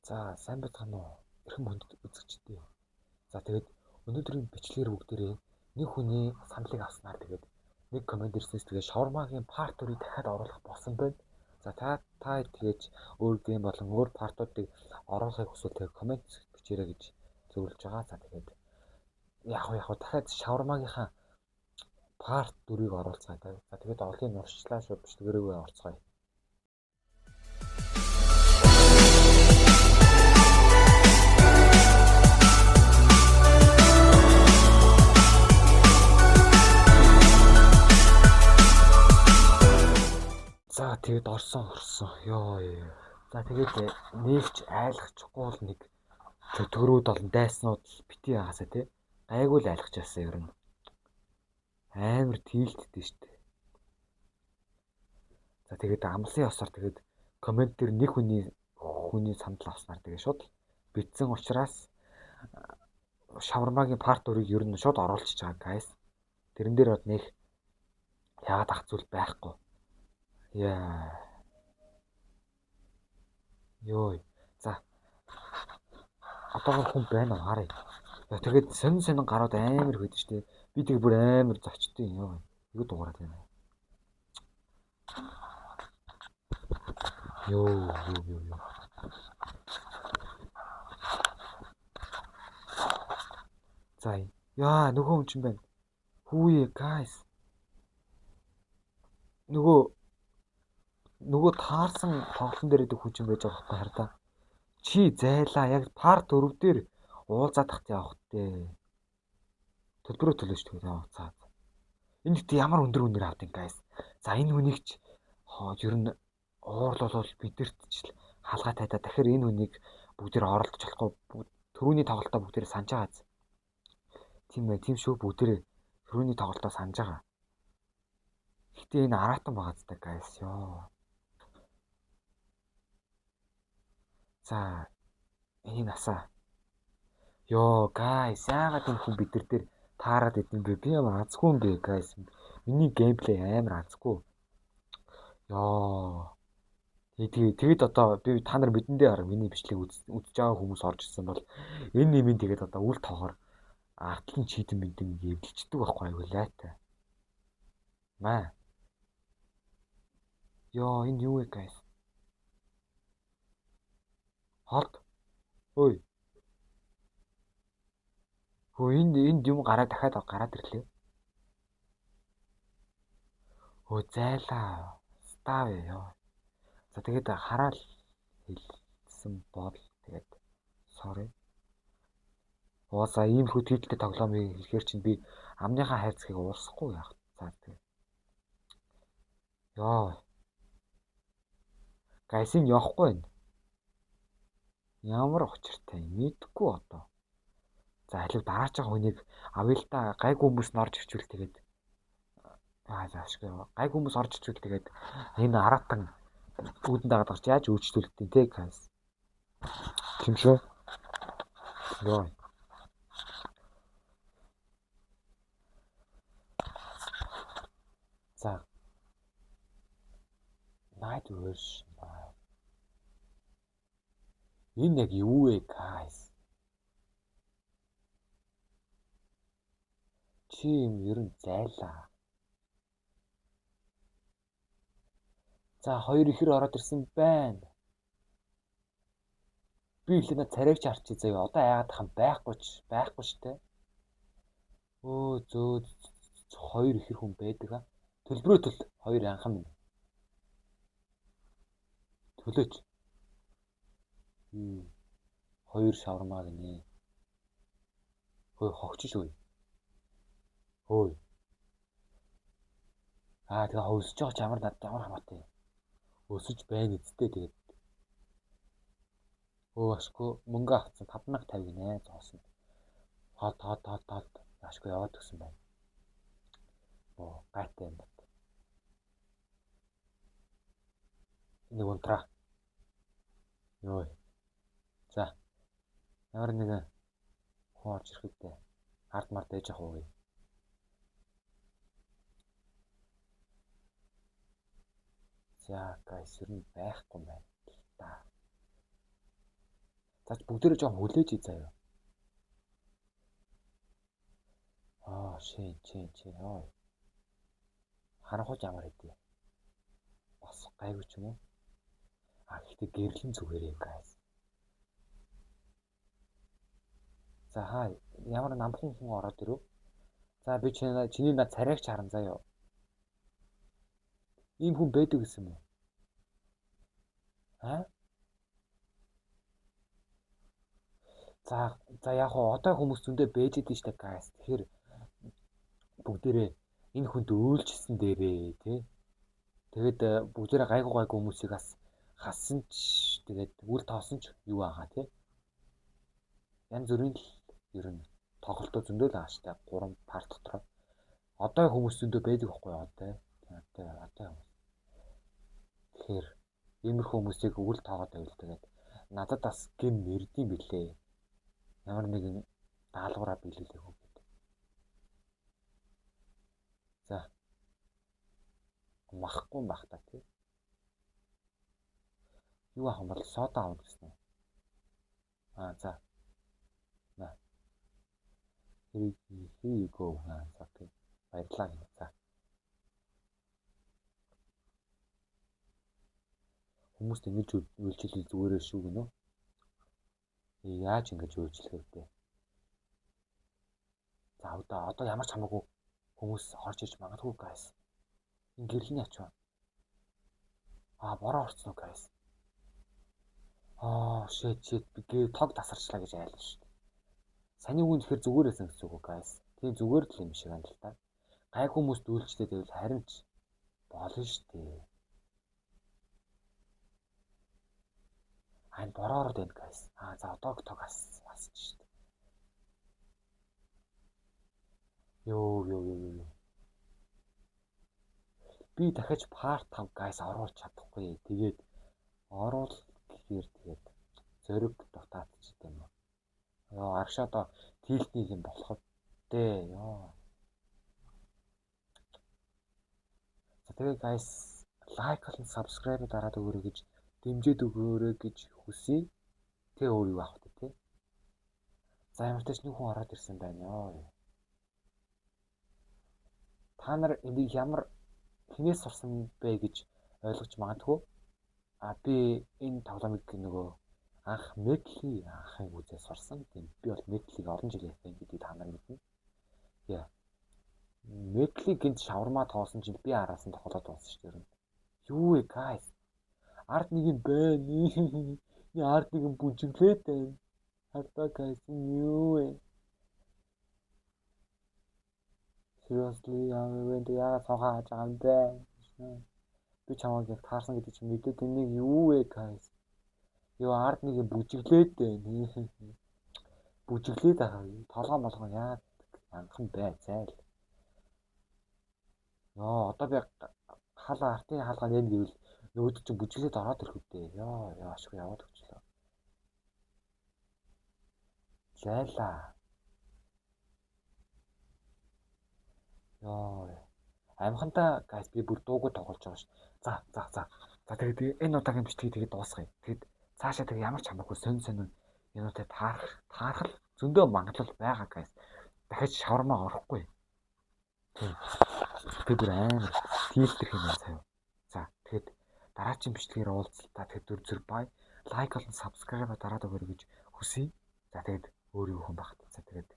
За сайн байцгаана уу? Эрхэм үзэгчдээ. За тэгээд өнөөдрийн бичлэгээр бүгдээрээ нэг хүний саналыг авснаар тэгээд нэг комент ирсэнээс тэгээд шаурмагийн part 2-ыг дахиад оруулах болсон байна. За та тэгээж өөр гейм болон өөр part-уудыг оруулахыг хүсвэл тэгээд комент бичээрэй гэж зөвлөж байгаа. За тэгээд яг дахиад шаурмагийнхаа part 4-ыг оруулцгаая. За тэгээд орлын урьдчилан шууд бичлэгээрээ орцгоё. За тэгээд орсон. Йоо. За тэгээд нэгч айлгахгүй бол нэг төтгөрүүд болон дайснууд бити ягаасаа тий. Гайгүй л айлгч яасан ер нь. Амар тийлддээ штэ. За тэгээд амлын ёсоор тэгээд комент дээр нэг хүний санал авснаар тэгээд шууд битсэн учраас шавармагийн part 4-ыг ер нь шууд оруулчихж байгаа guys. Тэрэн дээр бод нэг яагаад ах зүйл байхгүй. Яа. Йоо. За. Одоо хүн байна уу харъя. Тэгээд сонин гарууд амар хөдөө штэ. Би тэг бүр амар зочдтой юм. Юу дуурайд байна. Йоо. За. Яа, нөгөө хүн чинь байна. Хүүе, guys. Нөгөө таарсан тоглолтын дээр идэх хүн чинь байж байгаа байхгүй хараа. Чи зайлаа яг part 4 дээр уулзаад тахт явах дээ. Төлбөрөө төлөөч тэгээд яваа цаа. Энэ хэд ямар өндөр авдیں۔ Guys. За энэ хүнийг ч ер нь уурлуулвал бидэрт ч хаалгаа тайдаа дахиад энэ хүнийг бүгдээр оролдож болохгүй. Төрөүний тоглолтоо бүгдээр санаж байгаа. Тийм шүү бүгдээр төрөүний тоглолтоо санаж байгаа. Гэтэ энэ аратан байгаа зү guys ёо. За энэ насаа. Йоо guys яагаад энэ хүн бид нар дээр таарад идэв бэ? Би ямар азгүй юм бэ guys. Миний геймплей амар азгүй. Йоо. Тэгээд одоо би та нар бидэндээ хараа миний бичлэг үзэж байгаа хүмүүс орж ирсэн бол энэ нэмийн тэгээд одоо үл тоогоор артлан чийдэн мэдэн эвдэлчдэг байхгүй аюу лайтай. Маа. Йоо энэ юу вэ guys? Холд. Ой. Хөө энд юм дахиад гараад ирлээ. Хөө зайлаа. Став ёо. За тэгээд хараал хэлсэн бол тэгээд sorry. Ууса ийм хүү тэтэлтэй тоглоомыг хэлэхэр чинь би амныхаа хайрцгийг уурсахгүй яах. За тэгээд. Йоо. Гайсин явахгүй байна. Ямар учиртай мэдгүй одоо. За алив дараачаа хүнийг авъя л та гайг хүмүүс нь орж ирчүүл тэгээд заашгүй гайг хүмүүс орж ирчүүл тэгээд энэ аратан үүдэн дагаад гарч яаж үйлчлүүлдэг те guys. Тийм шүү. Йоо. За. Night version. Энэ яг юу вэ guys? Чи юм ер нь зайлаа. За хоёр ихэр ороод ирсэн байна. Би ихлэнэ царайг чарчи заяа. Одоо яагаад хам байхгүй ч те. Өө зөө хоёр ихэр хүн байдаг а. Төлбөрөө төл хоёр анхан минь. Төлөөч. Хоёр шавармаа гинэ. Хөөе хогчш үе. Хөөе. Тэгээ өсөж байгаа ч ямар хамаатай. Өсөж байна эцтэй тэгээд. Ашгүй мөнгө авцсан 5050 гинэ зоосон. Хот. Ашгүй яваад гисэн байна. Гайтай юм бат. Нэг унтраа. Йоо. За. Ямар нэгэн хүн орж ирэхдээ ард мард ээж ах уу. За guys ер нь байхгүй байна л та. За бүгдээрээ жоохон хүлээж ий заяа. Шин. Ой. Харанхуйч ямар хэдий. Бас гайгүй ч юм уу? Гэхдээ гэрлэн зүгээрээ guys. За хаа ямар намхан хүн ороод ирв. За би чиний над царайгч харан заяа. Ийм хүн байдаг гэсэн юм уу? За яг хоо одоо хүмүүс зөндөө байж идэв штэ guys. Тэгэхээр бүгдээрээ энэ хүнд өөлжсэн дээрээ тий. Тэгээд бүгдээрээ гайгүй хүмүүсийг бас хассан ч тэгээд үл тоосон ч юу агаа тий. Янз бүрийн л ер нь тоглолтоо зөндөө л ааштай 3 парт дотор. Одоо хүмүүс зөндөө байдаг байхгүй одоо. Одоо. Тэгэхээр иймэрхүү хүмүүсийг үл тоогоод байвал тэгээд надад бас гин нэрдэм билээ. Ямар нэгэн даалгавраа биелүүлэх үү гэдэг. За. Махгүй байх та тий. Юу ах юм бол сода авах гэсэн үү? За. На. Here you go. Окей. Баярлалаа. За. Хүмүүст ингэж үйлчлэл зүгээрээ шүү гинөө. Яаж ингэж үйлчлэх вэ? За одоо ямар ч хамаагүй хүмүүс орж иж магадгүй guys. Энэ гэрлийн ач ба. Бороо орцсон уу guys? Shit би тог тасарчлаа гэж айлна шүү дээ. Саний хүн тэгэхээр зүгээрээсэн гэсэн үг guys. Тийм зүгээр л юм шиг байна л та. Гайг хүмүүст үйлчлээд байвал харин ч болно шүү дээ. Ань бороор байна guys. За одоо тог асч шүү дээ. Йоо. Би дахиж part 5 guys оруулах чадахгүй. Тэгээд оруул гэхээр тэгээд зориг дутаадчихдээ юм. Аргашаадаа тилтнийг юм болоход дээ. За тэгээд guys лайк болон subscribe дараад өгөөрэй гэж дэмжиж өгөөрэй гэж хүсье. Тэ өөр юу авах вэ? За ямар ч нэг хүн ороод ирсэн байна. Та нар энийг ямар хинээс сурсан бэ гэж ойлгож магадгүй. Би энэ тоглоомыг нөгөө анх Медли анхын үзээс сурсан. Тийм би бол Медлиг олон жил яасан гэдгийг та нар мэднэ. Медлиг гинт шаварма тоосон чинь би араасан тоглоод дууссан шүү дээ. Юу вэ guys? Ард нэг юм байна. Ард нэг юм бүжиглээд байна. Хардаа guys юу вэ? Seriously яагаад цаохаа хаж байгаа юм бэ? Би чамайг яг таарсан гэдэг чинь мэдээд энийг юу вэ guys? Ард нэг юм бүжиглээд байна. Бүжиглээд байгаа. Толгой яа янхан бай зайл. Одоо би артын хаалгаа нэн гэвэл нөгөөд чинь бүжиглээд ороод ирэх үдээ. Ашгүй яваад өгчлөө. Зайлаа. Амхантаа guys би бүр дуугүй тоглож байгаа ш. За тэгээд энэ удаагийн бичлэгийг тэгээд дуусгая. Тэгээд цаашаа тэгээд ямар ч хамаагүй сонин юмнуудад таарах зөндөө магадлал байгаа guys. Дахиж шавармаа орохгүй. Би бүр амар тийлдэх юм байна заяа. За тэгээд дараагийн бичлэгээр уулзлаа. Тэгээд зүр бай. Лайк болон subscribe дараад өгөөрэй гэж хүсье. За тэгээд өөр юу хүн багт. За тэгээд